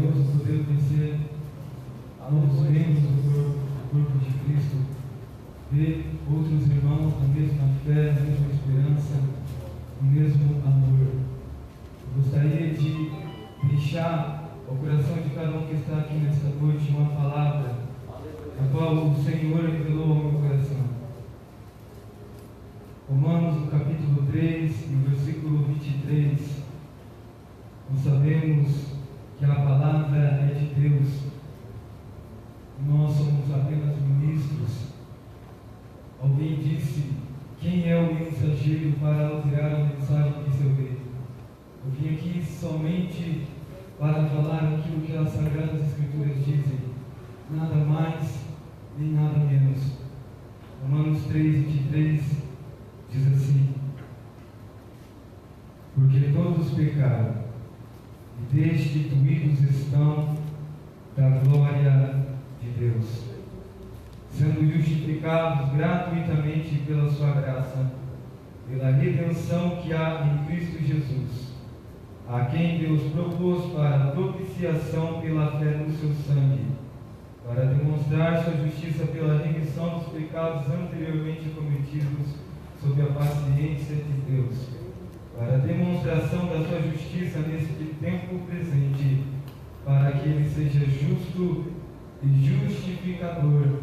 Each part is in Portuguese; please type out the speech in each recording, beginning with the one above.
maravilhoso poder conhecer novos membros do corpo de Cristo, ver outros irmãos na mesma fé, na mesma esperança, no mesmo amor. Eu gostaria de deixar ao coração de cada um que está aqui nesta noite uma palavra, a qual o Senhor revelou ao meu coração. Romanos, no capítulo 3, no versículo 23, nós sabemos que a palavra é de Deus. Nós somos apenas ministros. Alguém disse: quem é o mensageiro para alterar a mensagem que seu veio? Eu vim aqui somente para falar aquilo que as Sagradas Escrituras dizem, nada mais nem nada menos. Romanos 3, 23 diz assim: porque todos pecaram e destituídos estão da glória de Deus, sendo justificados gratuitamente pela sua graça, pela redenção que há em Cristo Jesus, a quem Deus propôs para a propiciação pela fé no seu sangue, para demonstrar sua justiça pela remissão dos pecados anteriormente cometidos sob a paciência de Deus, para a demonstração da sua justiça neste tempo presente, para que ele seja justo e justificador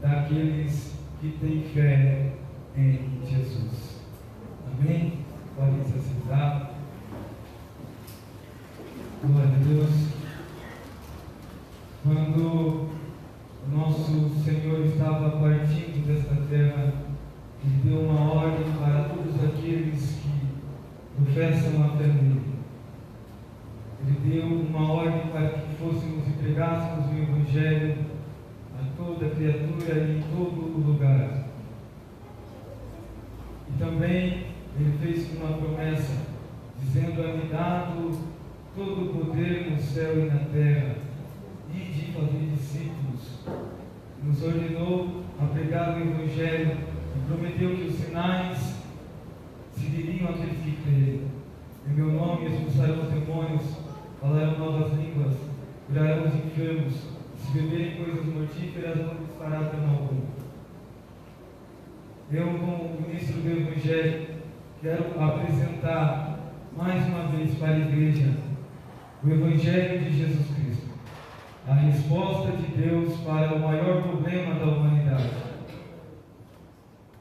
daqueles que têm fé em Jesus. Amém? Podem se assentar. Glória a Deus. Quando o nosso Senhor estava partindo desta terra, Ele deu uma ordem para todos aqueles que professam a fé nele. Ele deu uma ordem para que fôssemos e pregássemos o Evangelho a toda criatura e em todo o lugar. E também Ele fez uma promessa, dizendo: é-me dado todo o poder no céu e na terra, e de fazer discípulos. Nos ordenou a pregar o Evangelho e prometeu que os sinais seguiriam aqueles que crerem. Em meu nome expulsarão os demônios, falarão novas línguas, curarão os enfermos, se beberem coisas mortíferas não lhes fará dano algum. Eu, como ministro do Evangelho, quero apresentar mais uma vez para a igreja o Evangelho de Jesus Cristo, a resposta de Deus para o maior problema da humanidade,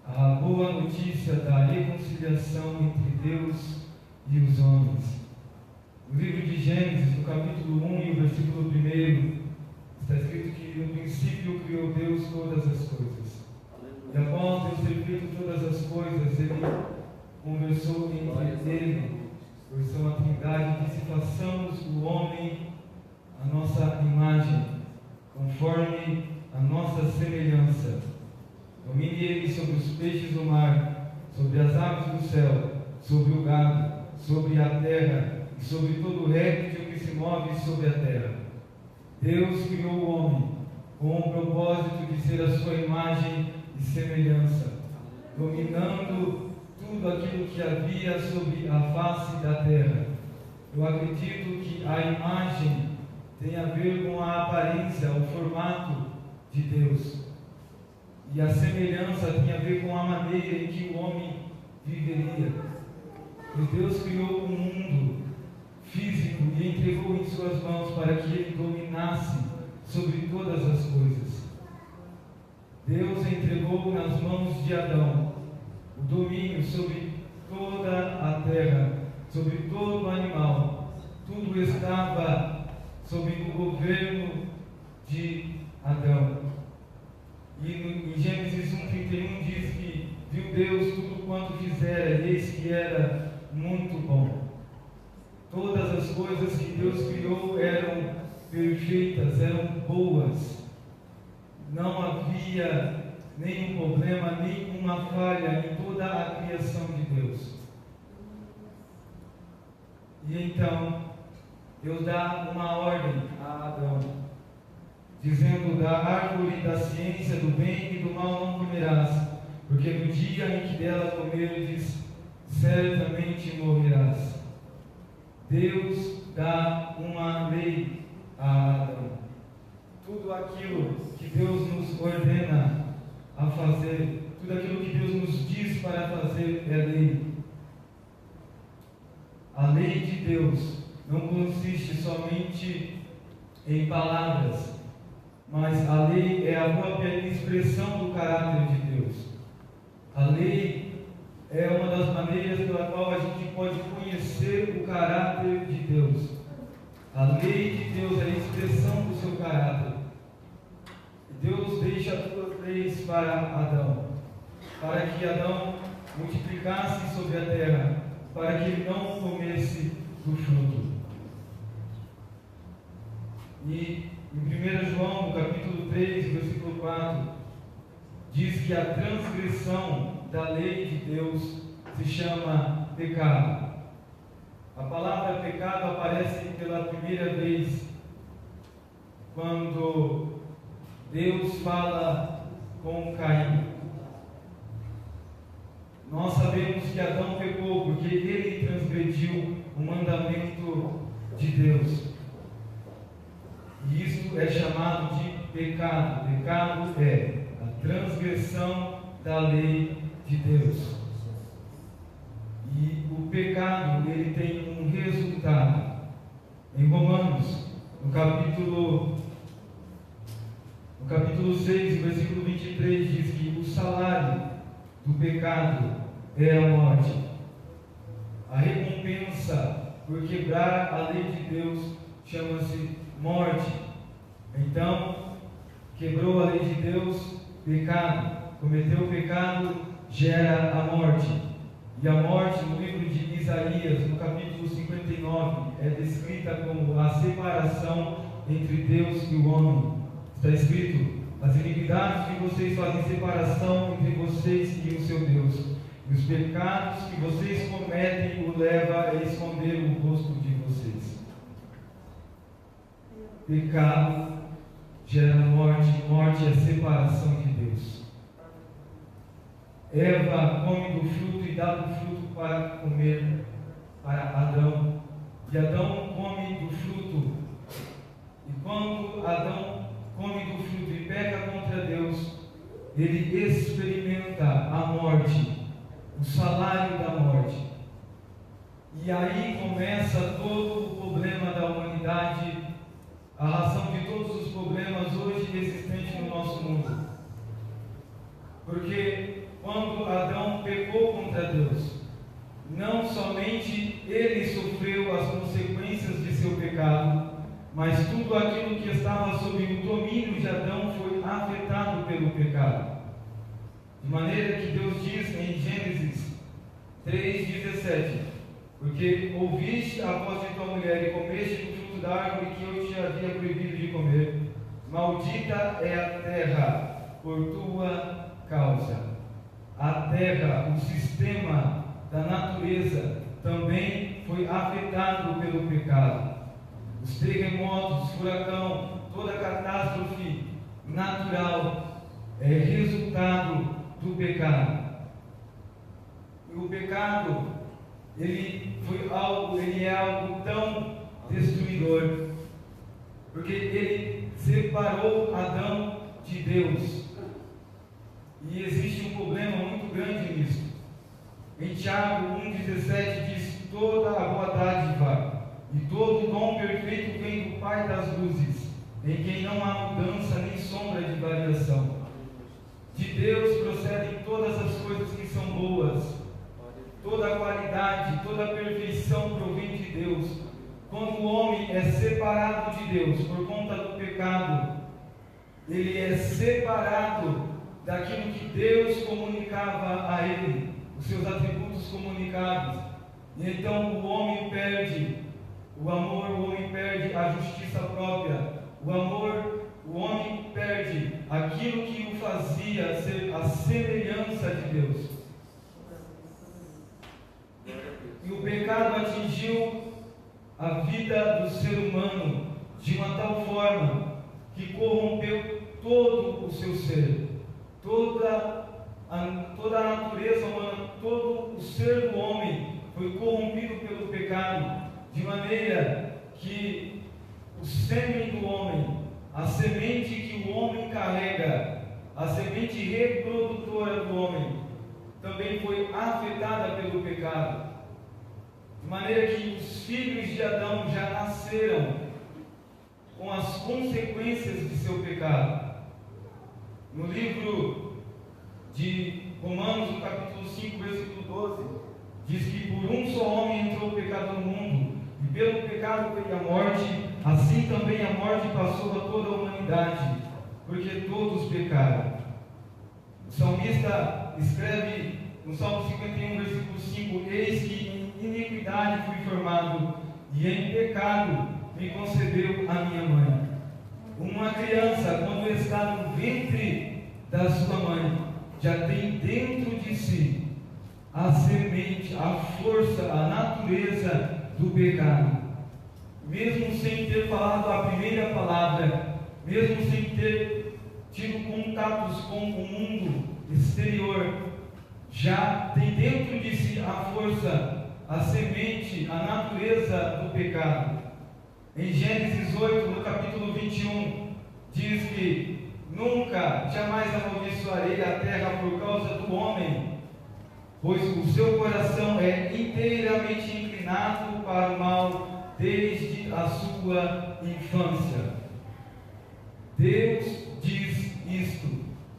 a boa notícia da reconciliação entre Deus e os homens. No livro de Gênesis, no capítulo 1 e o versículo 1, está escrito que no princípio criou Deus todas as coisas. E após Deus ter feito todas as coisas, Ele conversou entre Ele, versão a Trindade, e disse: façamos o homem a nossa imagem, conforme a nossa semelhança. Domine ele sobre os peixes do mar, sobre as aves do céu, sobre o gado, sobre a terra e sobre todo o réptil que se move sobre a terra. Deus criou o homem com o propósito de ser a sua imagem e semelhança, dominando tudo aquilo que havia sobre a face da terra. Eu acredito que a imagem tem a ver com a aparência, o formato de Deus. E a semelhança tem a ver com a maneira em que o homem viveria. E Deus criou o mundo físico e entregou em suas mãos para que ele dominasse sobre todas as coisas. Deus entregou nas mãos de Adão o domínio sobre toda a terra, sobre todo animal. Tudo estava sob o governo de Adão. E em Gênesis 1:31 diz que viu Deus tudo quanto fizera, e eis que era muito bom. Todas as coisas que Deus criou eram perfeitas, eram boas. Não havia nenhum problema, nenhuma falha em toda a criação de Deus. E então Deus dá uma ordem a Adão, dizendo: da árvore da ciência do bem e do mal não comerás, porque no dia em que dela comeres, certamente morrerás. Deus dá uma lei a aquilo que Deus nos ordena a fazer, tudo aquilo que Deus nos diz para fazer é lei. A lei de Deus não consiste somente em palavras, mas a lei é a própria expressão do caráter de Deus. A lei é uma das maneiras pela qual a gente pode conhecer o caráter de Deus. A lei de Deus é a expressão do seu caráter. Deus deixa duas leis para Adão, para que Adão multiplicasse sobre a terra, para que ele não comesse do fruto. E em 1 João, no capítulo 3, versículo 4, diz que a transgressão da lei de Deus se chama pecado. A palavra pecado aparece pela primeira vez quando Deus fala com Caim. Nós sabemos que Adão pecou porque ele transgrediu o mandamento de Deus. E isso é chamado de pecado. Pecado é a transgressão da lei de Deus. E o pecado, ele tem um resultado. Em Romanos, no capítulo 6, versículo 23, diz que o salário do pecado é a morte. A recompensa por quebrar a lei de Deus chama-se morte. Então, quebrou a lei de Deus, pecado. Cometeu o pecado, gera a morte. E a morte, no livro de Isaías, no capítulo 59, é descrita como a separação entre Deus e o homem. Está escrito: as iniquidades de vocês fazem separação entre vocês e o seu Deus, e os pecados que vocês cometem o leva a esconder o rosto de vocês. Pecado gera morte, morte é separação de Deus. Eva come do fruto e dá do fruto para comer para Adão, e Adão come do fruto. E quando Adão come do fruto e peca contra Deus, ele experimenta a morte, o salário da morte. E aí começa todo o problema da humanidade, a razão de todos os problemas hoje existentes no nosso mundo. Porque quando Adão pecou contra Deus, não somente ele sofreu as consequências de seu pecado, mas tudo aquilo que estava sob o domínio de Adão foi afetado pelo pecado. De maneira que Deus diz em Gênesis 3,17: porque ouviste a voz de tua mulher e comeste do fruto da árvore que eu te havia proibido de comer, maldita é a terra por tua causa. A terra, o sistema da natureza, também foi afetado pelo pecado. Os terremotos, furacão, toda catástrofe natural é resultado do pecado. E o pecado, ele é algo tão destruidor, porque ele separou Adão de Deus. E existe um problema muito grande nisso. Em Tiago 1,17 diz: toda a boa dádiva e todo dom perfeito vem do Pai das luzes, em quem não há mudança nem sombra de variação. De Deus procedem todas as coisas que são boas. Toda a qualidade, toda a perfeição provém de Deus. Quando o homem é separado de Deus por conta do pecado, ele é separado daquilo que Deus comunicava a ele, os seus atributos comunicados. E então o homem perde o amor, o homem perde a justiça própria. O amor, o homem perde aquilo que o fazia ser a semelhança de Deus. E o pecado atingiu a vida do ser humano de uma tal forma que corrompeu todo o seu ser. Toda a natureza humana, todo o ser do homem foi corrompido pelo pecado, de maneira que o sêmen do homem, a semente que o homem carrega, a semente reprodutora do homem, também foi afetada pelo pecado. De maneira que os filhos de Adão já nasceram com as consequências de seu pecado. No livro de Romanos, no capítulo 5, versículo 12, diz que por um só homem entrou o pecado no mundo, e pelo pecado veio a morte, assim também a morte passou a toda a humanidade, porque todos pecaram. O salmista escreve no Salmo 51, versículo 5: Eis que em iniquidade fui formado, e em pecado me concebeu a minha mãe. Uma criança, quando está no ventre da sua mãe, já tem dentro de si a semente, a força, a natureza do pecado. Mesmo sem ter falado a primeira palavra, mesmo sem ter tido contatos com o mundo exterior, já tem dentro de si a força, a semente, a natureza do pecado. Em Gênesis 8, no capítulo 21, diz que nunca, jamais amaldiçoarei a terra por causa do homem, pois o seu coração é inteiramente inclinado para o mal desde a sua infância. Deus diz isto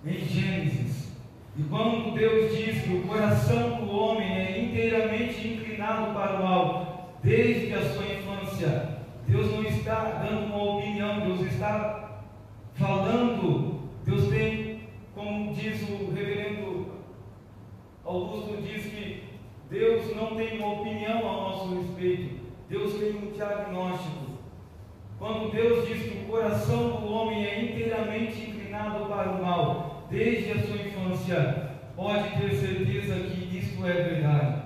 em Gênesis. E quando Deus diz que o coração do homem é inteiramente inclinado para o mal desde a sua infância, Deus não está dando uma opinião, Deus está falando. Deus tem, como diz o reverendo Augusto, diz que Deus não tem uma opinião ao nosso respeito, Deus tem um diagnóstico. Quando Deus diz que o coração do homem é inteiramente inclinado para o mal desde a sua infância, pode ter certeza que isto é verdade.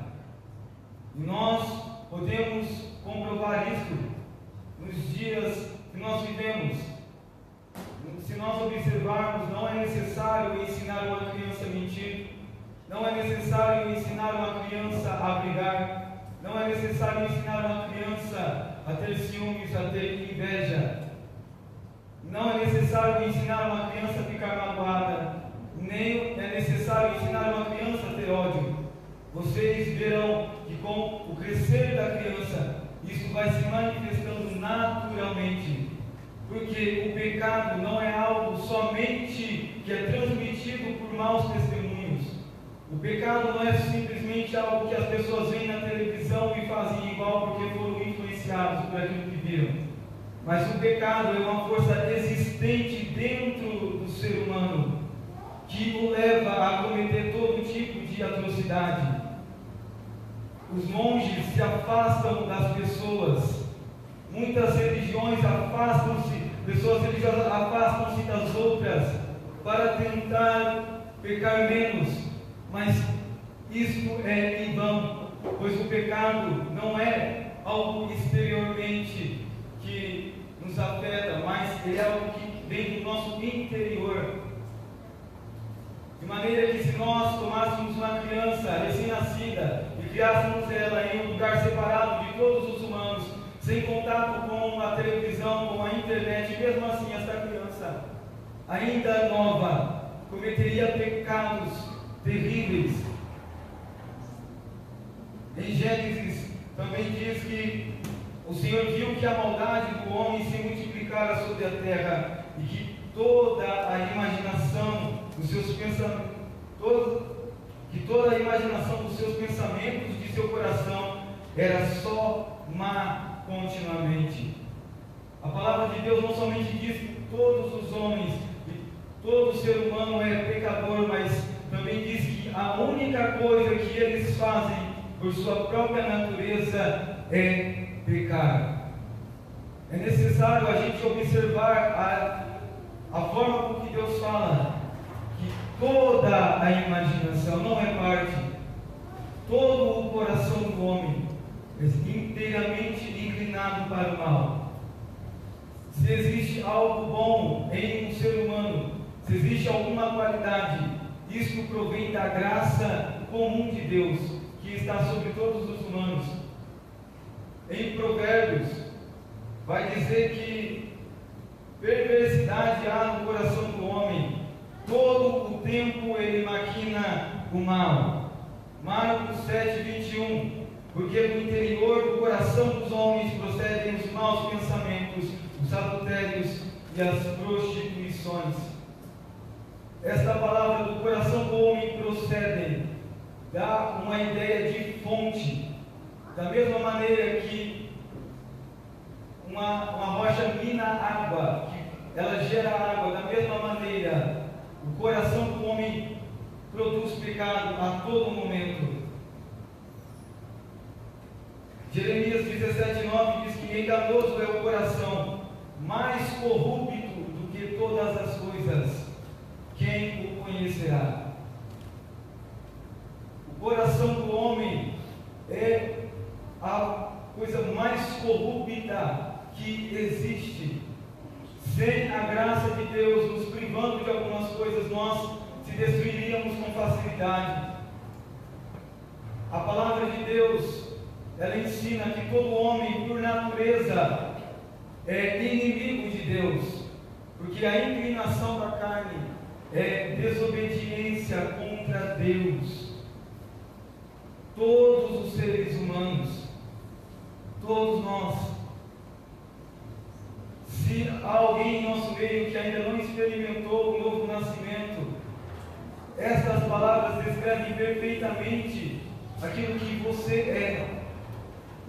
E nós podemos comprovar isso nos dias que nós vivemos. Se nós observarmos, não é necessário ensinar uma criança a mentir, não é necessário ensinar uma criança a brigar, não é necessário ensinar uma criança a ter ciúmes, a ter inveja, não é necessário ensinar uma criança a ficar magoada, nem é necessário ensinar uma criança a ter ódio. Vocês verão que com o crescer da criança, isso vai se manifestando naturalmente, porque o pecado não é algo somente que é transmitido por maus testemunhos. O pecado não é simplesmente algo que as pessoas veem na televisão e fazem igual porque foram influenciados por aquilo que viram. Mas o pecado é uma força existente dentro do ser humano, que o leva a cometer todo tipo de atrocidade. Os monges se afastam das pessoas. Muitas religiões afastam-se, pessoas religiosas afastam-se das outras para tentar pecar menos. Mas isto é em vão, pois o pecado não é algo exteriormente que nos afeta, mas é algo que vem do nosso interior. De maneira que se nós tomássemos uma criança recém-nascida e criássemos ela em um lugar separado de todos os humanos, sem contato com a televisão, com a internet, mesmo assim essa criança, ainda nova, cometeria pecados terríveis. Em Gênesis também diz que o Senhor viu que a maldade do homem se multiplicara sobre a terra e que toda a imaginação dos seus pensamentos, toda a imaginação dos seus pensamentos, de seu coração, era só má continuamente. A palavra de Deus não somente diz que todos os homens, todo ser humano é pecador, mas também diz que a única coisa que eles fazem por sua própria natureza é pecar. É necessário a gente observar a forma com que Deus fala, que toda a imaginação, não é parte, todo o coração do homem é inteiramente inclinado para o mal. Se existe algo bom em um ser humano, se existe alguma qualidade, isso provém da graça comum de Deus, que está sobre todos os humanos. Em Provérbios, vai dizer que perversidade há no coração do homem, todo o tempo ele maquina o mal. Marcos 7:21. Porque do interior do coração dos homens procedem os maus pensamentos, os adultérios e as prostituições. Esta palavra do coração do homem procedem dá uma ideia de fonte. Da mesma maneira que uma rocha mina água, que ela gera água, da mesma maneira o coração do homem produz pecado a todo momento. Jeremias 17:9 diz que enganoso é o coração, mais corrupto do que todas as coisas, quem o conhecerá? O coração do homem é a coisa mais corrupta que existe. Sem a graça de Deus nos privando de algumas coisas, nós se destruiríamos com facilidade. A palavra de Deus, ela ensina que todo homem, por natureza, é inimigo de Deus, porque a inclinação da carne é desobediência contra Deus. Todos os seres humanos, todos nós, se há alguém em nosso meio que ainda não experimentou o novo nascimento, estas palavras descrevem perfeitamente aquilo que você é.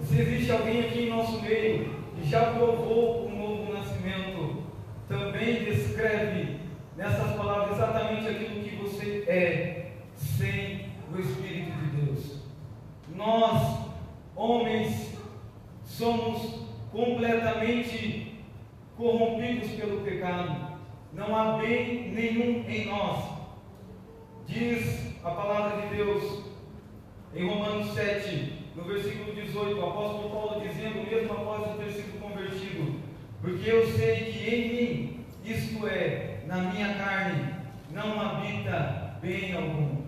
Se existe alguém aqui em nosso meio que já provou o novo nascimento, também descreve nessas palavras exatamente aquilo que você é sem o Espírito de Deus. Nós, homens, somos completamente corrompidos pelo pecado. Não há bem nenhum em nós. Diz a palavra de Deus em Romanos 7, no versículo 18, o apóstolo Paulo dizendo, mesmo após ter sido convertido: porque eu sei que em mim, isto é, na minha carne, não habita bem algum.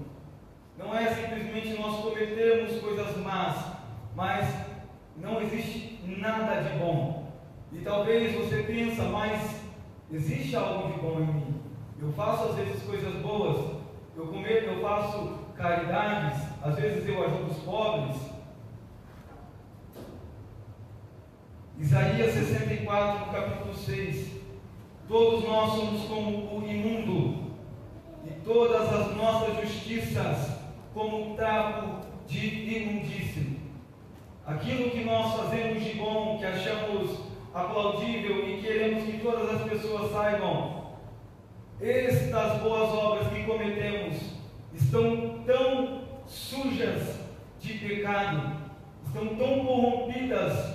Não é simplesmente nós cometermos coisas más, mas não existe nada de bom. E talvez você pense, mas existe algo de bom em mim. Eu faço às vezes coisas boas, eu faço caridades, às vezes eu ajudo os pobres. Isaías 64, no capítulo 6: todos nós somos como o imundo, e todas as nossas justiças como um trapo de imundície. Aquilo que nós fazemos de bom, que achamos aplaudível e queremos que todas as pessoas saibam, estas boas obras que cometemos estão tão sujas de pecado, estão tão corrompidas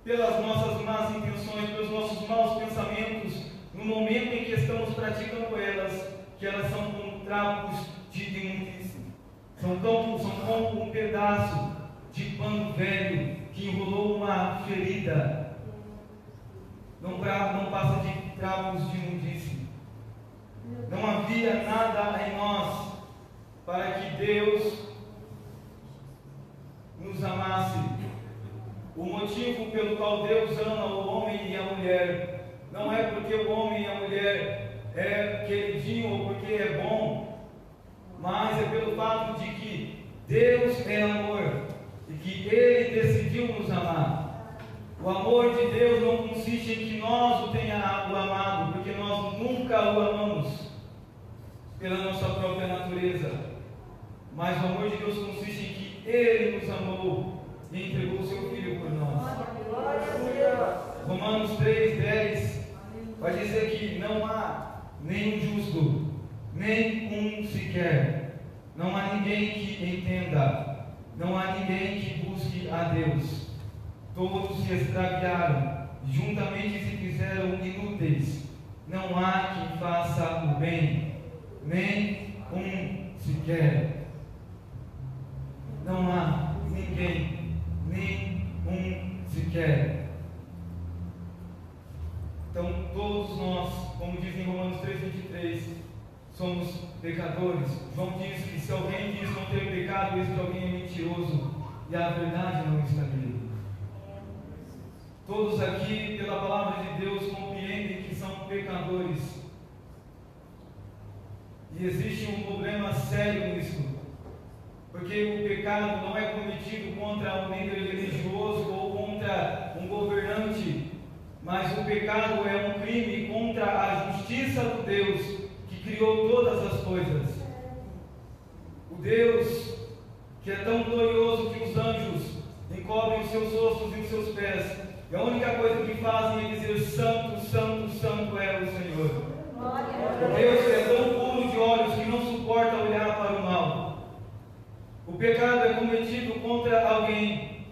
pelas nossas más intenções, pelos nossos maus pensamentos, no momento em que estamos praticando elas, que elas são como trapos de imundície. São como um pedaço de pano velho que enrolou uma ferida. Não passa de trapos de imundície. Não havia nada em nós para que Deus nos amasse. O motivo pelo qual Deus ama o homem e a mulher não é porque o homem e a mulher é queridinho ou porque é bom, mas é pelo fato de que Deus é amor e que Ele decidiu nos amar. O amor de Deus não consiste em que nós o tenhamos amado, porque nós nunca o amamos pela nossa própria natureza, mas o amor de Deus consiste em que Ele nos amou e entregou o seu Filho por nós. Romanos 3:10 vai dizer que não há nenhum justo, nem um sequer. Não há ninguém que entenda, não há ninguém que busque a Deus. Todos se extraviaram, juntamente se fizeram inúteis. Não há quem faça o bem, nem um sequer. Não há ninguém, nem um sequer. Então, todos nós, como diz em Romanos 3:23, somos pecadores. João diz que se alguém diz não ter pecado, esse alguém é mentiroso, e a verdade não está nele. Todos aqui, pela palavra de Deus, compreendem que E existe um problema sério nisso, porque o pecado não é cometido contra um líder religioso ou contra um governante, mas o pecado é um crime contra a justiça do Deus que criou todas as coisas. O Deus que é tão glorioso que os anjos encobrem os seus rostos e os seus pés, e a única coisa que fazem é dizer: Santo, Santo, Santo é o Senhor. Deus que é tão puro de olhos que não suporta olhar para o mal. O pecado é cometido contra alguém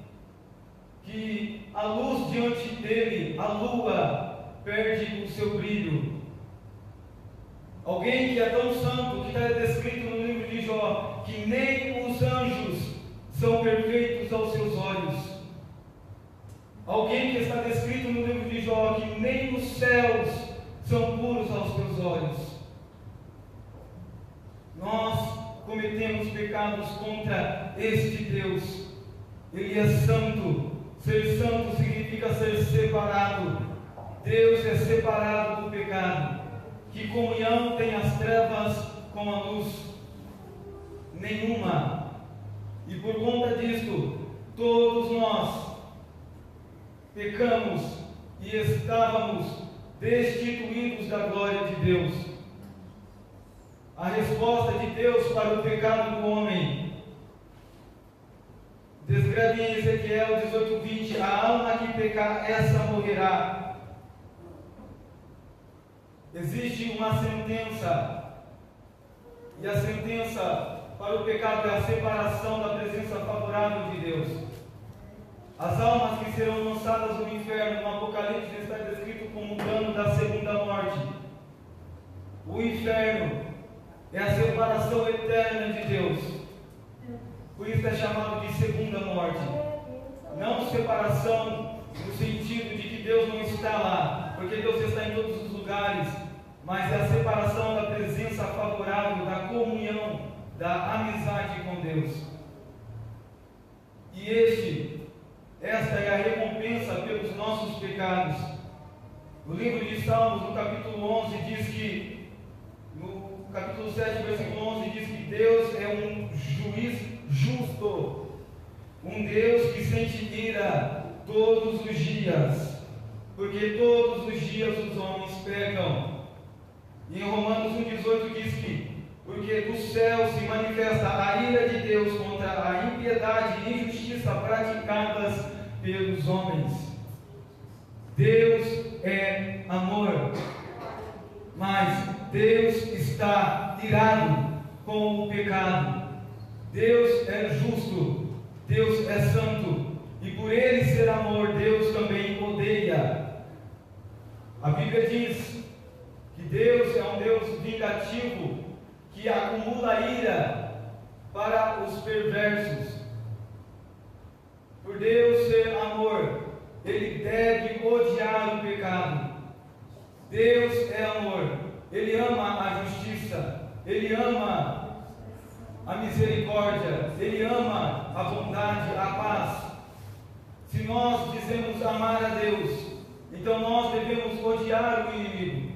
que a luz diante dele, a lua, perde o seu brilho. Alguém que é tão santo que está descrito no livro de Jó, que nem os anjos são perfeitos aos seus olhos. Alguém que está descrito no livro de Jó, que nem os céus são puros aos teus olhos. Nós cometemos pecados contra este Deus. Ele é santo. Ser santo significa ser separado. Deus é separado do pecado. Que comunhão tem as trevas com a luz? Nenhuma. E por conta disto, todos nós pecamos e estávamos destituídos da glória de Deus. A resposta de Deus para o pecado do homem descreve em Ezequiel 18:20: a alma que pecar, essa morrerá. Existe uma sentença, e a sentença para o pecado é a separação da presença favorável de Deus. As almas que serão lançadas no inferno, no Apocalipse, está descrito como o plano da segunda morte. O inferno é a separação eterna de Deus. Por isso é chamado de segunda morte. Não separação no sentido de que Deus não está lá, porque Deus está em todos os lugares, mas é a separação da presença favorável, da comunhão, da amizade com Deus. E esta é a recompensa pelos nossos pecados. No livro de Salmos, no capítulo 11, diz que, no capítulo 7, versículo 11, diz que Deus é um juiz justo, um Deus que sente ira todos os dias, porque todos os dias os homens pecam. E em Romanos 1,18 diz que, porque do céu se manifesta a ira de Deus contra a impiedade e injustiça praticadas pelos homens. Deus é amor, mas Deus está irado com o pecado. Deus é justo, Deus é santo, e por Ele ser amor, Deus também odeia. A Bíblia diz que Deus é um Deus vingativo, que acumula ira para os perversos. Por Deus ser amor, Ele deve odiar o pecado. Deus é amor, Ele ama a justiça, Ele ama a misericórdia, Ele ama a bondade, a paz. Se nós dizemos amar a Deus, então nós devemos odiar o inimigo.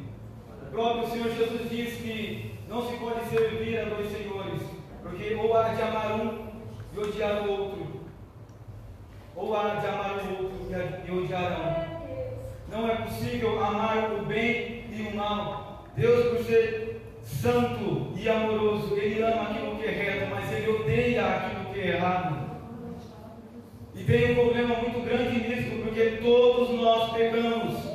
O próprio Senhor Jesus diz que não se pode servir a dois senhores, porque ou há de amar um e odiar o outro, ou há de amar o outro e odiar um. Não é possível amar o bem e o mal. Deus, por ser santo e amoroso, Ele ama aquilo que é reto, mas Ele odeia aquilo que é errado. E tem um problema muito grande nisso, porque todos nós pecamos.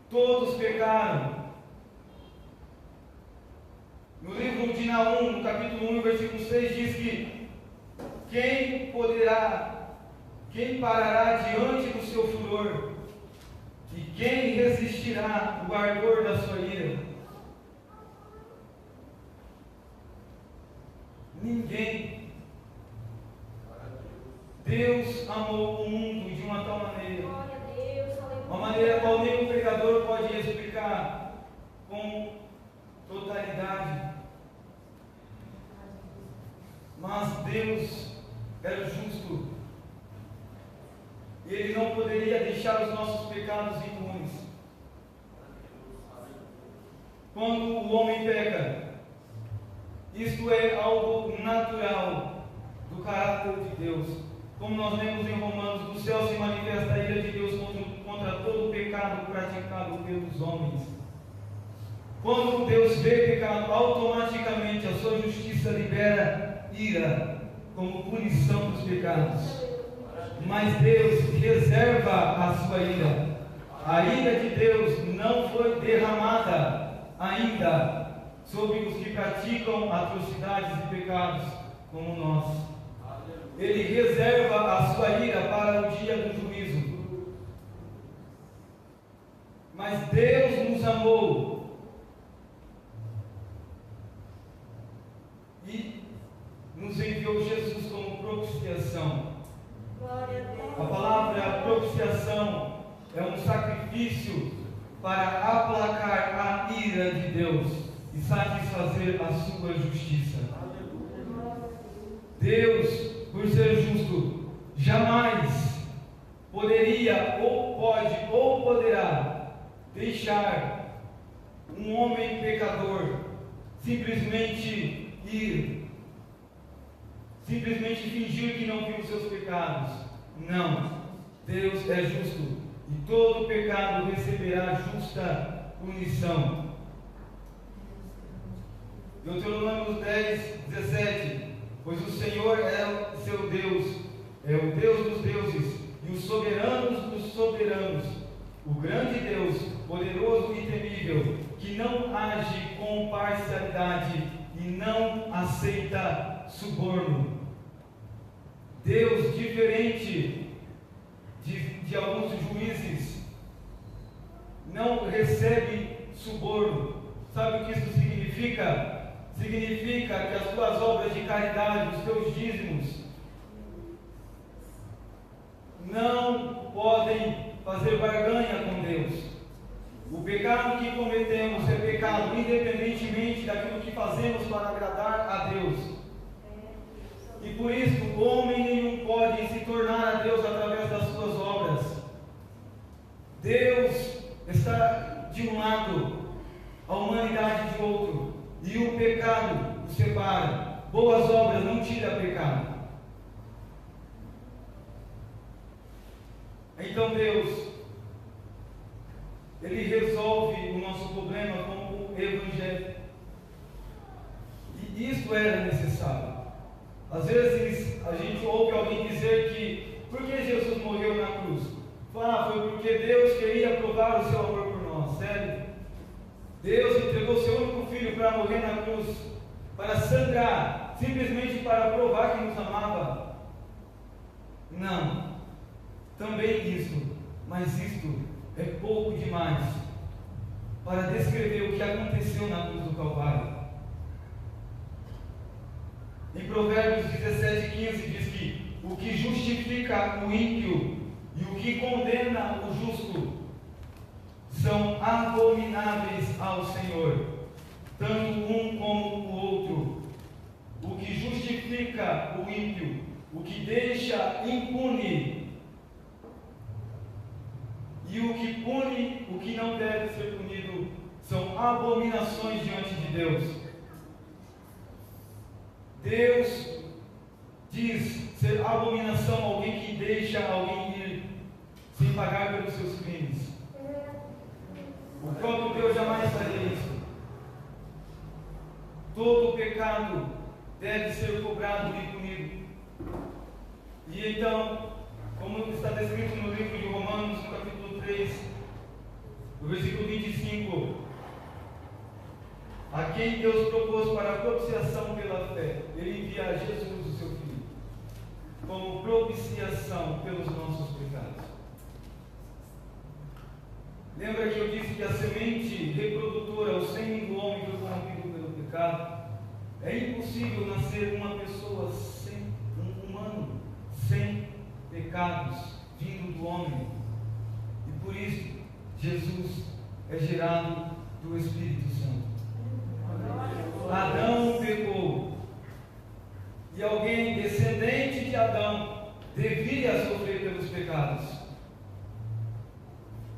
Todos pecaram. No livro de Naum, no capítulo 1, versículo 6, diz que quem parará diante do seu furor? E quem resistirá o ardor da sua ira? Ninguém. Deus amou o mundo de uma tal maneira, uma maneira qual nenhum pregador pode explicar com totalidade. Mas Deus era justo, e Ele não poderia deixar os nossos pecados impunes. quando o homem peca. Isto é algo natural do caráter de Deus. Como nós lemos em Romanos, do céu se manifesta a ira de Deus contra todo o pecado praticado pelos homens. Quando Deus vê pecado, automaticamente a sua justiça libera ira como punição dos pecados. Mas Deus reserva a sua ira. A ira de Deus não foi derramada ainda sobre os que praticam atrocidades e pecados como nós. Ele reserva a sua ira para o dia do juízo. Mas Deus nos amou e nos enviou Jesus como propiciação. A palavra propiciação é um sacrifício para aplacar a ira de Deus e satisfazer a sua justiça. Deus, por ser justo, jamais poderia, ou pode, ou poderá deixar um homem pecador simplesmente fingir que não viu os seus pecados. Não, Deus é justo e todo pecado receberá justa punição. Deuteronômio 10, 17. Pois o Senhor é o seu Deus, é o Deus dos deuses e o soberano dos soberanos, o grande Deus, poderoso e temível, que não age com parcialidade e não aceita suborno. Deus, diferente de alguns juízes, não recebe suborno. Sabe o que isso significa? Significa que as tuas obras de caridade, os teus dízimos, não podem fazer barganha com Deus. O pecado que cometemos é pecado, independentemente daquilo que fazemos para agradar a Deus. E por isso, homem nenhum pode se tornar a Deus através das suas obras. Deus está de um lado, a humanidade de outro. E o pecado o separa. Boas obras não tiram pecado. Então Deus, Ele resolve o nosso problema com o Evangelho. E isso era necessário. Às vezes a gente ouve alguém dizer que por que Jesus morreu na cruz? Fala, foi porque Deus queria provar o seu amor por nós. Sério? Deus entregou seu único filho para morrer na cruz, para sangrar, simplesmente para provar que nos amava? Não, também isso, mas isto é pouco demais para descrever o que aconteceu na cruz do Calvário. Em Provérbios 17:15 diz que o que justifica o ímpio e o que condena o justo são abomináveis ao Senhor, tanto um como o outro. O que justifica o ímpio, o que deixa impune, e o que pune o que não deve ser punido, são abominações diante de Deus. Deus diz ser abominação alguém que deixa alguém ir sem pagar pelos seus crimes. O próprio Deus jamais faria isso. Todo pecado deve ser cobrado e punido. E então, como está descrito no livro de Romanos, no capítulo 3, no versículo 25, a quem Deus propôs para a propiciação pela fé, Ele envia Jesus, o seu Filho, como propiciação pelos nossos pecados. Lembra que eu disse que a semente reprodutora, o sêmen do homem foi corrompido pelo pecado? É impossível nascer uma pessoa um humano sem pecados vindo do homem. E por isso, Jesus é gerado do Espírito Santo. Adão pecou. E alguém descendente de Adão devia sofrer pelos pecados.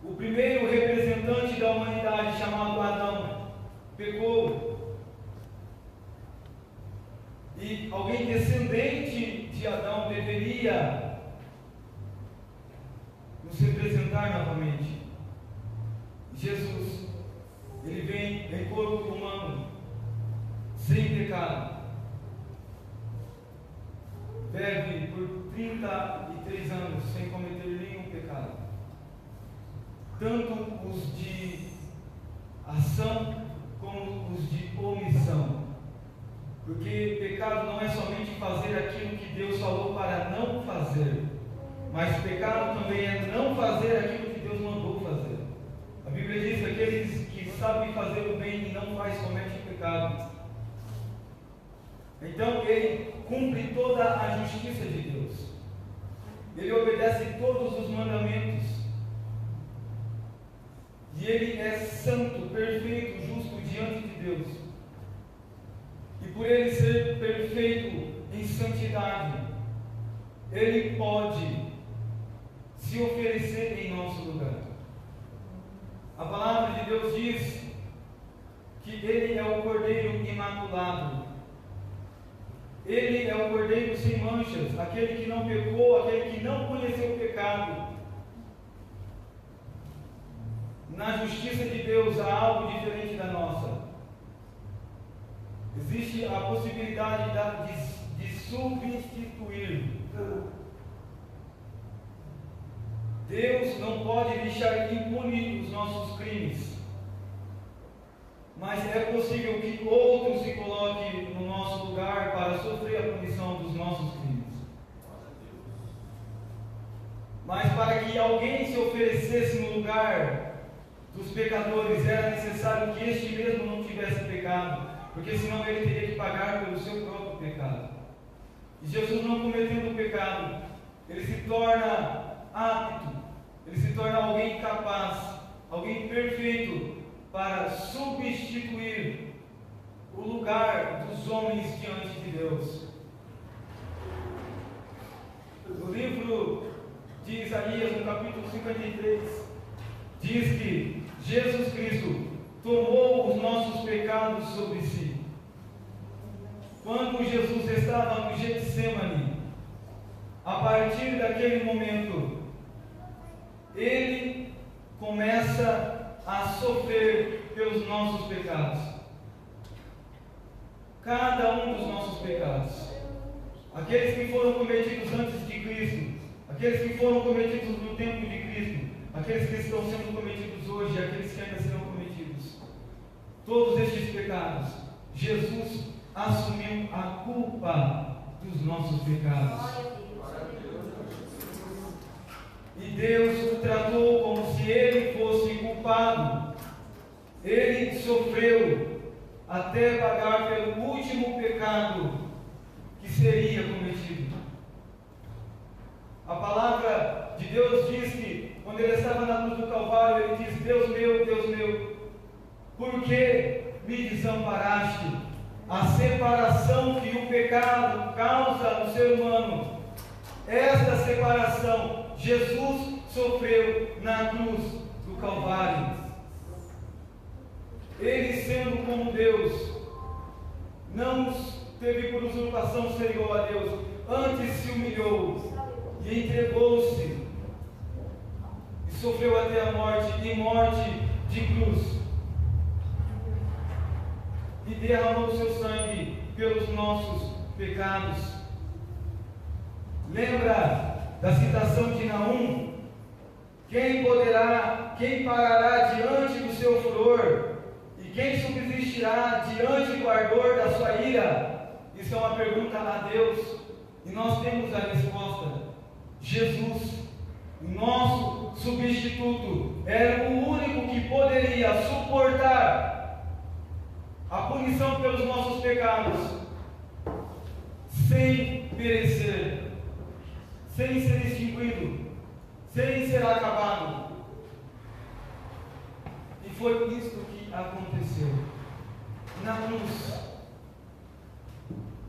O primeiro representante da humanidade, chamado Adão, pecou. E alguém descendente de Adão deveria nos representar novamente. Jesus, ele vem em corpo humano, sem pecado. Vive por 33 anos sem cometer nenhum pecado. Tanto os de ação como os de omissão. Porque pecado não é somente fazer aquilo que Deus falou para não fazer, mas pecado também é não fazer aquilo que Deus mandou fazer. A Bíblia diz que aqueles que sabem fazer o bem e não faz cometem pecado. Então ele cumpre toda a justiça de Deus. Ele obedece todos os mandamentos. E ele é santo, perfeito, justo diante de Deus. E por ele ser perfeito em santidade, ele pode se oferecer em nosso lugar. A palavra de Deus diz que ele é o Cordeiro imaculado. Ele é o Cordeiro sem manchas, aquele que não pecou, aquele que não conheceu o pecado. Na justiça de Deus há algo diferente da nossa. Existe a possibilidade de substituir. Deus não pode deixar impune os nossos crimes, mas é possível que outros se coloquem no nosso lugar para sofrer a punição dos nossos crimes. Mas para que alguém se oferecesse no lugar dos pecadores, era necessário que este mesmo não tivesse pecado, porque senão ele teria que pagar pelo seu próprio pecado. E Jesus, não cometendo pecado, ele se torna apto, ele se torna alguém capaz, alguém perfeito para substituir o lugar dos homens diante de Deus. No livro de Isaías, no capítulo 53, diz que Jesus Cristo tomou os nossos pecados sobre si. Quando Jesus estava no Getsemane, a partir daquele momento, ele começa a sofrer pelos nossos pecados. Cada um dos nossos pecados. Aqueles que foram cometidos antes de Cristo, aqueles que foram cometidos no tempo de Cristo, aqueles que estão sendo cometidos hoje, aqueles que ainda serão cometidos. Todos estes pecados, Jesus assumiu a culpa dos nossos pecados. E Deus o tratou como se ele fosse culpado. Ele sofreu até pagar pelo último pecado que seria cometido. A palavra de Deus diz que, quando ele estava na cruz do Calvário, ele diz: Deus meu, por que me desamparaste? A separação que o pecado causa no ser humano, esta separação, Jesus sofreu na cruz do Calvário. Ele, sendo como Deus, não teve por usurpação ser igual a Deus, antes se humilhou e entregou-se e sofreu até a morte, e morte de cruz, e derramou o seu sangue pelos nossos pecados. Lembra da citação de Naum? Quem parará diante do seu furor? E quem subsistirá diante do ardor da sua ira? Isso é uma pergunta a Deus, e nós temos a resposta. Jesus, nosso substituto, era o único que poderia suportar a punição pelos nossos pecados sem perecer, sem ser extinguido, sem ser acabado. E foi isso que aconteceu. Na cruz,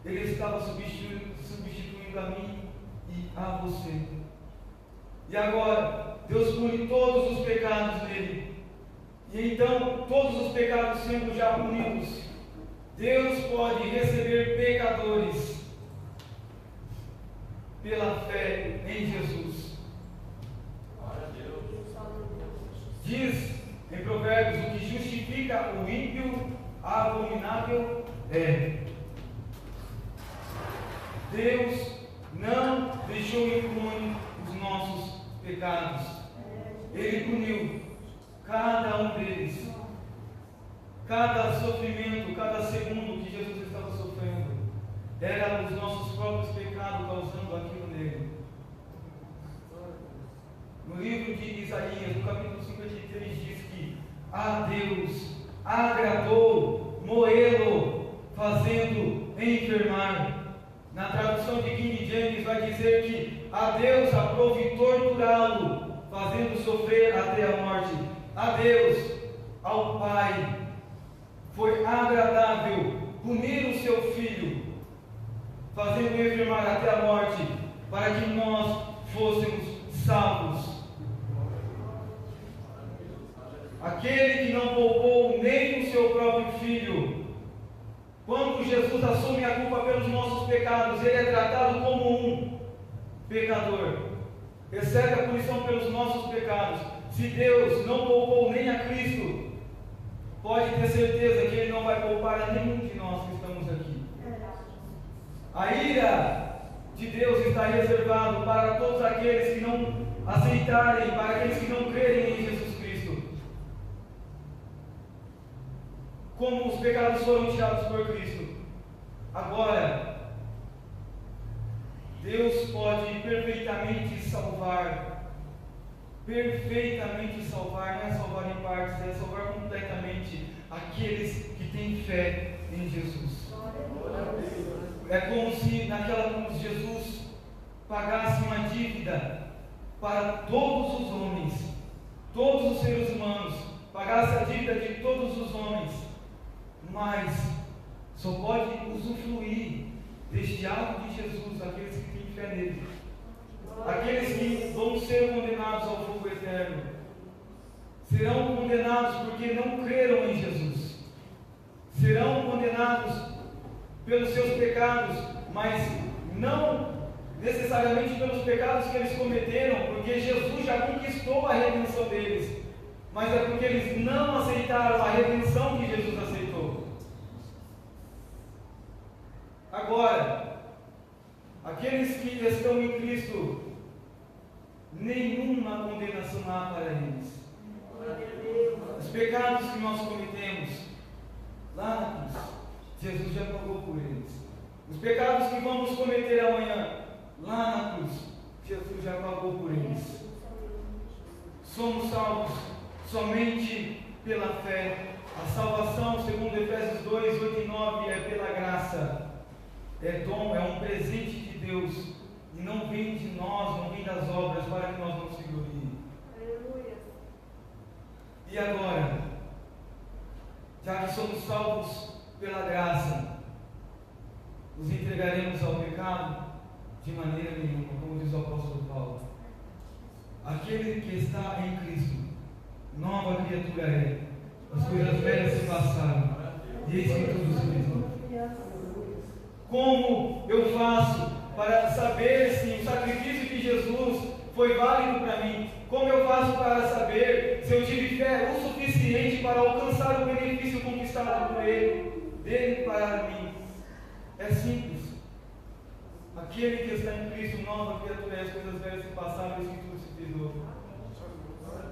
ele estava substituindo a mim e a você. E agora, Deus pune todos os pecados dele. E então, todos os pecados sendo já punidos, Deus pode receber pecadores pela fé em Jesus. Diz em Provérbios: o que justifica o ímpio, abominável é. Deus não deixou impune os nossos pecados. Ele puniu cada um deles. Cada sofrimento, cada segundo que Jesus estava sofrendo, era os nossos próprios pecados causando aquilo nele. No livro de Isaías, no capítulo 53, diz que a Deus agradou moê-lo, fazendo enfermar. Na tradução de King James vai dizer que a Deus aprove torturá-lo, fazendo sofrer até a morte. A Deus, ao Pai, foi agradável punir o seu filho, fazendo enfermar até a morte, para que nós fôssemos salvos. Aquele que não poupou nem o seu próprio filho, quando Jesus assume a culpa pelos nossos pecados, ele é tratado como um pecador, recebe a punição pelos nossos pecados. Se Deus não poupou nem a Cristo, pode ter certeza que Ele não vai poupar a nenhum de nós que estamos aqui. A ira de Deus está reservado para todos aqueles que não aceitarem, para aqueles que não crerem em Jesus Cristo. Como os pecados foram tirados por Cristo. Agora, Deus pode perfeitamente salvar. Perfeitamente salvar, não é salvar em partes, é salvar completamente aqueles que têm fé em Jesus. É como se naquela cruz Jesus pagasse uma dívida para todos os homens, todos os seres humanos, pagasse a dívida de todos os homens, mas só pode usufruir deste ato de Jesus aqueles que têm fé nele. Aqueles que vão ser condenados ao fogo eterno serão condenados porque não creram em Jesus. Serão condenados pelos seus pecados, mas não necessariamente pelos pecados que eles cometeram, porque Jesus já conquistou a redenção deles, mas é porque eles não aceitaram a redenção que Jesus aceitou. Agora, aqueles que estão em Cristo, nenhuma condenação há para eles. Os pecados que nós cometemos lá na cruz, Jesus já pagou por eles. Os pecados que vamos cometer amanhã, lá na cruz, Jesus já pagou por eles. Somos salvos somente pela fé. A salvação, segundo Efésios 2, 8 e 9, é pela graça. É dom, é um presente de Deus. E não vem de nós, não vem das obras, para que nós não se gloriem. Aleluia. E agora, já que somos salvos pela graça, nos entregaremos ao pecado? De maneira nenhuma, como diz o apóstolo Paulo. Aquele que está em Cristo, nova criatura é. As coisas velhas se passaram, e eis que tudo se fez novo. Como eu faço para saber se o sacrifício de Jesus foi válido para mim? Como eu faço para saber se eu tive fé o suficiente para alcançar o benefício conquistado por Ele, dele para mim? É simples. Aquele que está em Cristo, nova criatura, as coisas velhas se passaram, e que tudo se fez novo.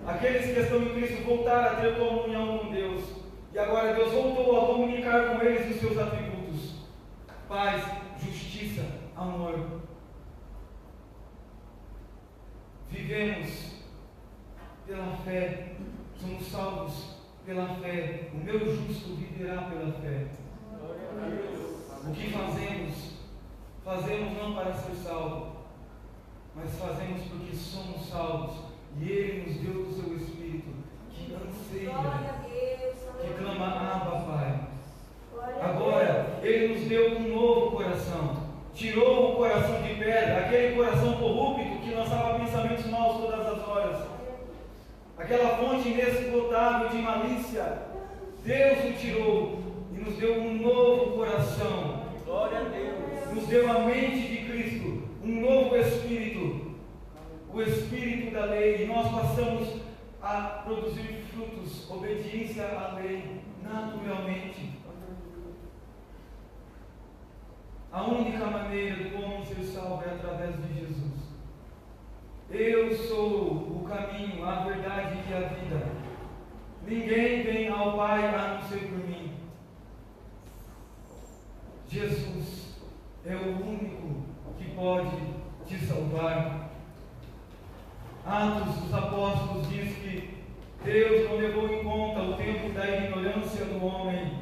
Aqueles que estão em Cristo voltaram a ter comunhão com Deus, e agora Deus voltou a comunicar com eles os seus atributos: paz, justiça, amor. Vivemos pela fé, somos salvos pela fé. O meu justo viverá pela fé. O que fazemos? Fazemos não para ser salvo, mas fazemos porque somos salvos, e Ele nos deu do seu Espírito, que anseia, que clama: Abba, Pai. Agora, Ele nos deu um novo coração, tirou o coração de pedra, aquele coração corrupto que lançava pensamentos maus todas as horas, aquela fonte inesgotável incontrolável de malícia, Deus o tirou e nos deu um novo coração. Glória a Deus. Nos deu a mente de Cristo, um novo Espírito, o Espírito da lei, e nós passamos a produzir frutos, obediência à lei, naturalmente. A única maneira do homem ser salvo é através de Jesus. Eu sou o caminho, a verdade e a vida. Ninguém vem ao Pai a não ser por mim. Jesus é o único que pode te salvar. Atos dos Apóstolos diz que Deus não levou em conta o tempo da ignorância do homem,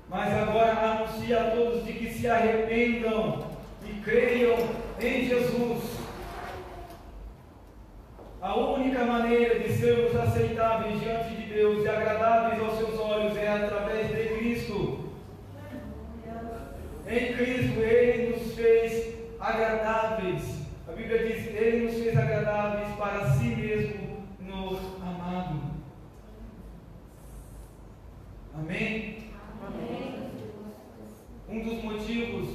mas agora anuncia a todos de que se arrependam e creiam em Jesus. A única maneira de sermos aceitáveis diante de Deus e agradáveis aos seus olhos é através de Cristo. Em Cristo Ele nos fez agradáveis. A Bíblia diz que Ele nos fez agradáveis para si mesmo no amado. Amém? Amém. Um dos motivos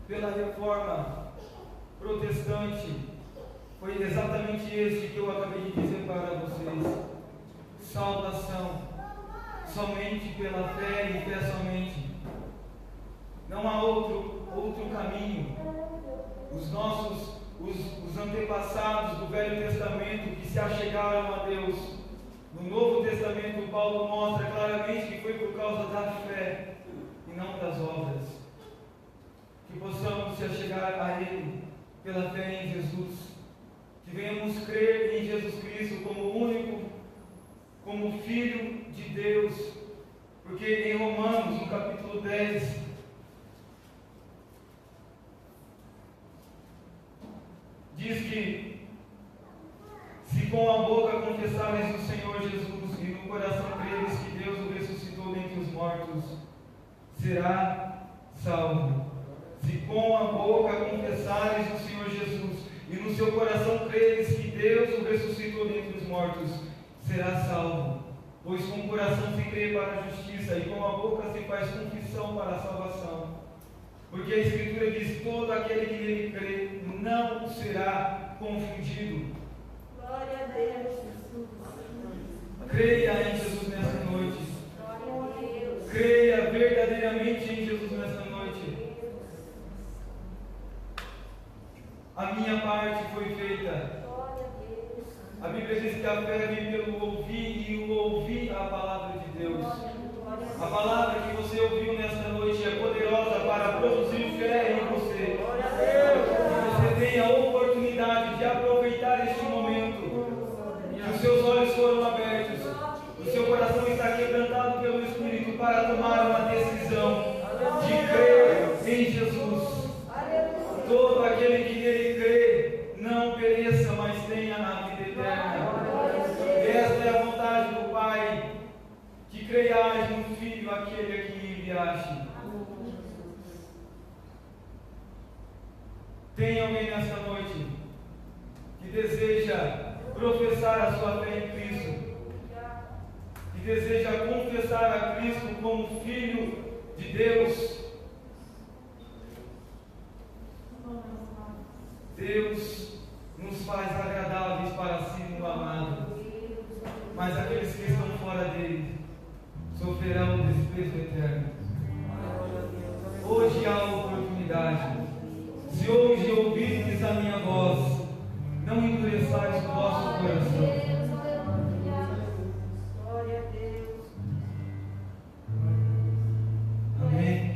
pela reforma protestante foi exatamente esse que eu acabei de dizer para vocês. Salvação somente pela fé e fé somente. Não há outro caminho. Os antepassados do Velho Testamento que se achegaram a Deus, no Novo Testamento Paulo mostra claramente que foi por causa da fé e não das obras. Que possamos se achegar a Ele pela fé em Jesus, que venhamos crer em Jesus Cristo como único, como Filho de Deus, porque em Romanos, no capítulo 10, diz que se com a boca confessares o Senhor Jesus e no coração creres que Deus o ressuscitou dentre os mortos, será salvo. Se com a boca confessares o Senhor Jesus e no seu coração creres que Deus o ressuscitou dentre os mortos, será salvo. Pois com o coração se crê para a justiça e com a boca se faz confissão para a salvação. Porque a Escritura diz: todo aquele que nele crê não será confundido. Glória a Deus, Jesus. Creia em Jesus nesta noite. Glória a Deus. Creia verdadeiramente em Jesus nesta noite. A minha parte foi feita. Glória a Deus. A Bíblia diz que a fé vem pelo ouvir e o ouvir a palavra de Deus. A palavra que você ouviu nesta noite é poderosa para produzir fé em você. Que você tenha a oportunidade de aproveitar este momento. Que os seus olhos foram abertos. O seu coração está quebrantado pelo Espírito para tomar uma decisão de crer em Jesus. Todo aquele que nele crê não pereça, mas tenha a vida eterna. Esta é a vontade do Pai, que creias no Filho, aquele a que enviaste. Tem alguém nesta noite que deseja professar a sua fé em Cristo, que deseja confessar a Cristo como Filho de Deus? Deus nos faz agradáveis para si no amado, mas aqueles que estão fora dele sofrerão o desprezo eterno. Hoje há oportunidade. Se hoje ouvirdes a minha voz, não endureçais o vosso coração. Amém.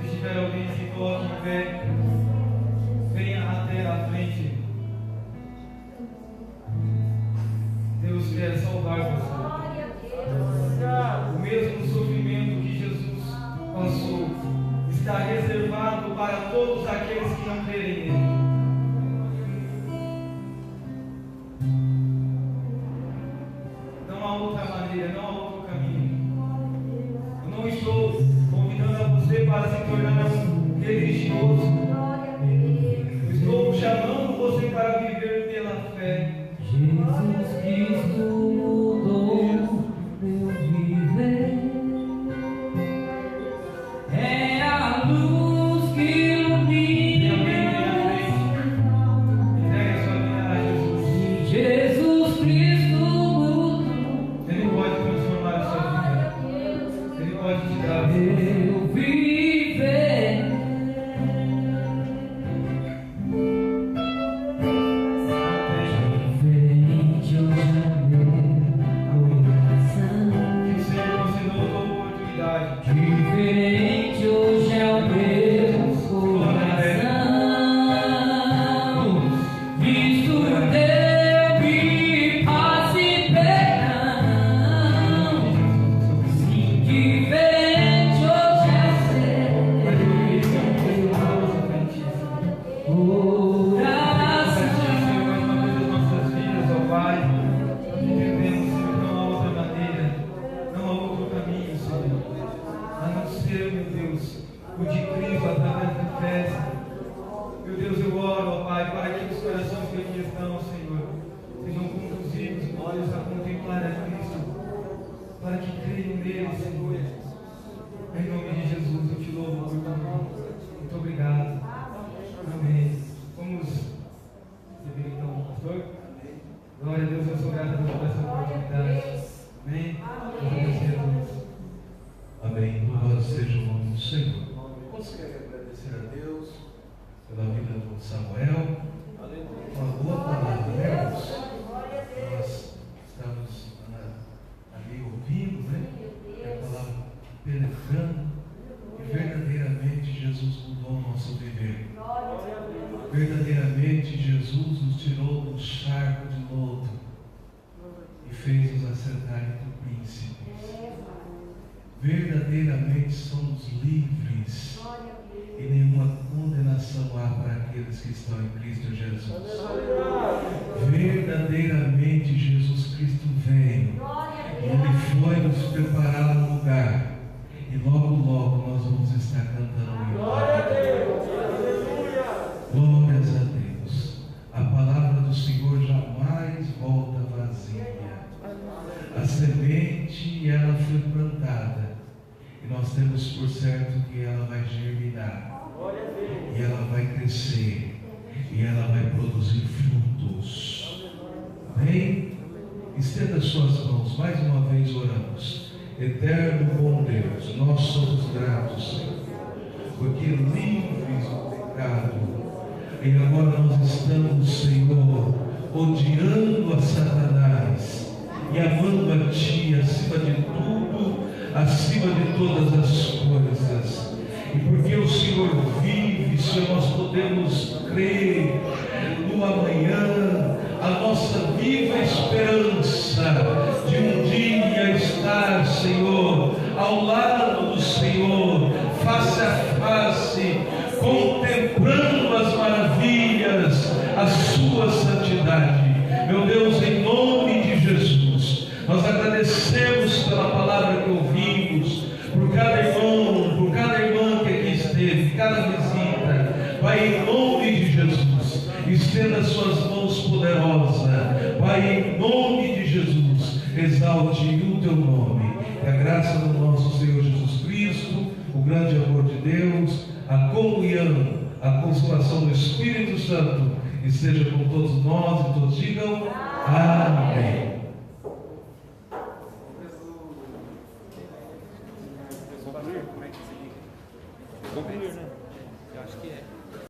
Se tiver alguém que se coloque em pé, venha até a frente. Deus quer salvar você. O mesmo sofrimento que Jesus passou está reservado para todos aqueles que não crerem nele. Não há outra maneira, não há outro caminho. Eu não estou convidando a você para se tornar um religioso. Eu estou chamando você para viver pela fé. Jesus Cristo mudou coração, Senhor, sejam conduzidos, olhos a contemplar a Cristo, para que creiam nele, Senhor. Em nome de Jesus, eu te louvo por tudo. Muito obrigado. Amém. Vamos receber então o pastor. Glória a Deus, eu sou grato a Deus por essa oportunidade. Amém. Amém. Louvado seja o nome do Senhor. Quantos querem agradecer a Deus pela vida do Samuel? Uma boa palavra, né, irmãos? Nós estamos ali ouvindo, né? A palavra penetrando, e verdadeiramente Jesus mudou o nosso viver. Verdadeiramente Jesus nos tirou do charco de lodo e fez-nos assentar entre príncipes. Verdadeiramente somos livres e nenhuma condenação há para aqueles que estão em Cristo Jesus. Verdadeiramente Jesus Cristo veio e Ele foi nos preparar um lugar, e logo nós vamos estar cantando. Glória a Deus! Glórias a Deus! A palavra do Senhor jamais volta vazia. A semente, ela foi plantada, e nós temos por certo que ela vai germinar, e ela vai crescer, e ela vai produzir frutos. Amém? Estenda suas mãos, mais uma vez oramos. Eterno bom Deus, nós somos gratos, Senhor, porque livres do pecado, e agora nós estamos, Senhor, odiando a Satanás e amando a Ti acima de tudo, acima de todas as coisas. E porque o Senhor vive, Senhor, nós podemos crer no amanhã, a nossa viva esperança de um dia estar, Senhor, ao lado do Senhor, face a face, contemplando as maravilhas, a sua santidade. Meu Deus, em nome de Jesus, nós agradecemos pela palavra que ouvimos, por cada irmão, por cada irmã que aqui esteve, cada visita. Pai, em nome de Jesus, estenda suas mãos poderosas. Pai, em nome de Jesus, exalte o teu nome. Que a graça do nosso Senhor Jesus Cristo, o grande amor de Deus, a comunhão, a consolação do Espírito Santo esteja com todos nós, e todos digam amém.